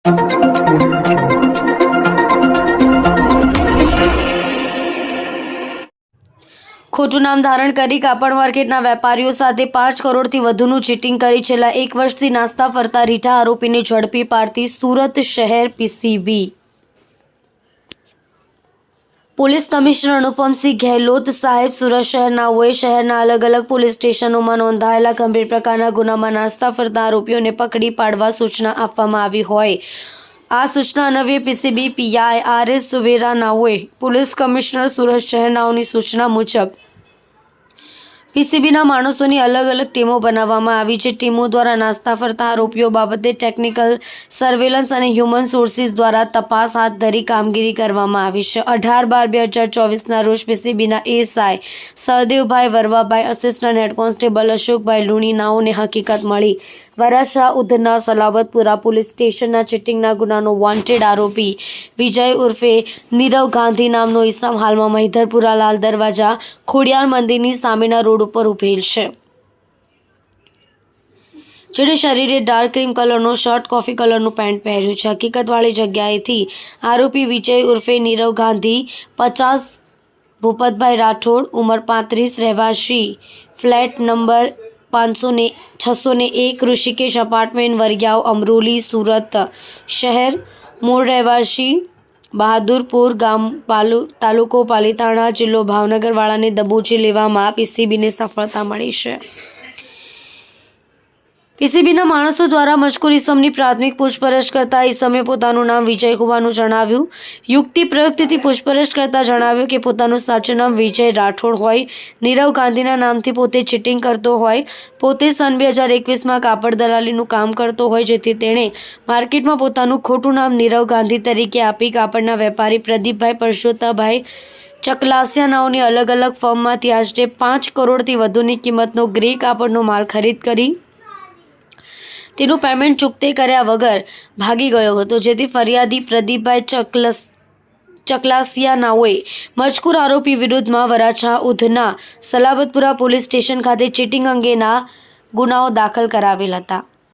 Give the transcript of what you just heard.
ખોટું નામ ધારણ કરી કાપડ માર્કેટના વેપારીઓ સાથે 5 કરોડથી વધુનું ચીટિંગ કરી છેલ્લા 1 વર્ષથી નાસ્તા ફરતા રીઢા આરોપીને ઝડપી પાડતી સુરત શહેર PCB police commissioner Anupamsinh Gehlot સાહેબ સુરત શહેરના અલગ અલગ પોલીસ સ્ટેશનોમાં નોંધાયેલા ગંભીર પ્રકારના ગુનામાં નાસ્તા ફરતા આરોપીઓને પકડી પાડવા સૂચના આપવામાં આવી હોય આ સૂચના અન્વયે પીસીબી પીઆઈ આર.એસ. સુવેરા નાઓએ પોલીસ કમિશનર સુરત શહેરનાઓની સૂચના મુજબ પીસીબીના માણસોની અલગ અલગ ટીમો બનાવવામાં આવી છે। ટીમો દ્વારા નાસ્તા ફરતા આરોપીઓ બાબતે ટેકનિકલ સર્વેલન્સ અને હ્યુમન સોર્સિસ દ્વારા તપાસ હાથ ધરી કામગીરી કરવામાં આવી છે। 18/12/2024ના રોજ પીસીબીના એએસઆઈ સહદેવભાઈ વરવાભાઈ, આસિસ્ટન્ટ હેડ કોન્સ્ટેબલ અશોકભાઈ લુણીનાઓને હકીકત મળી વરાછા ઉધના સલાબતપુરા પોલીસ સ્ટેશનના ચીટિંગના ગુનાનો વોન્ટેડ આરોપી વિજય ઉર્ફે નીરવ ગાંધી નામનો ઈસમ હાલમાં મહિધરપુરા લાલ દરવાજા ખોડિયાર મંદિરની સામેના રોડ ઉપર ઉભેલ છે, જેણે શરીરે ડાર્ક ક્રીમ કલરનો શર્ટ, કોફી કલરનું પેન્ટ પહેર્યું છે। હકીકતવાળી જગ્યાએથી આરોપી વિજય ઉર્ફે નીરવ ગાંધી 50 ભૂપતભાઈ રાઠોડ, ઉંમર 35, રહેવાસી flat number 601 Rishikesh apartment Variyav Amroli Surat શહેર, મૂળ રહેવાસી બહાદુરપુર ગામ તાલુકો પાલીતાણા જિલ્લો ભાવનગર વાળાને દબોચી લેવામાં પીસીબીને સફળતા મળી છે। પીસીબીના માણસો દ્વારા મજકૂર ઈસમની પ્રાથમિક પૂછપરછ કરતા ઈસમે પોતાનું નામ વિજય હોવાનું જણાવ્યું। યુક્તિ પ્રયુક્તિથી પૂછપરછ કરતા જણાવ્યું કે પોતાનું સાચું નામ વિજય રાઠોડ હોય, નીરવ ગાંધીના નામથી પોતે ચીટિંગ કરતો હોય, પોતે સન 2021માં કાપડ દલાલીનું કામ કરતો હોય, જેથી તેણે માર્કેટમાં પોતાનું ખોટું નામ નીરવ ગાંધી તરીકે આપી કાપડના વેપારી પ્રદીપભાઈ પરસોત્તાભાઈ ચકલાસિયા નાઓની અલગ અલગ ફર્મમાંથી આશરે 5 કરોડથી વધુની કિંમતનો ગ્રે કાપડનો માલ ખરીદ કરી તેનું પેમેન્ટ ચૂકતે કર્યા વગર ભાગી ગયો હતો, જેથી ફરિયાદી પ્રદીપભાઈ ચકલાસિયા નાઓએ મજકૂર આરોપી વિરુદ્ધમાં વરાછા ઉધના સલાબતપુરા પોલીસ સ્ટેશન ખાતે ચીટિંગ અંગેના ગુનાઓ દાખલ કરાવેલ હતા।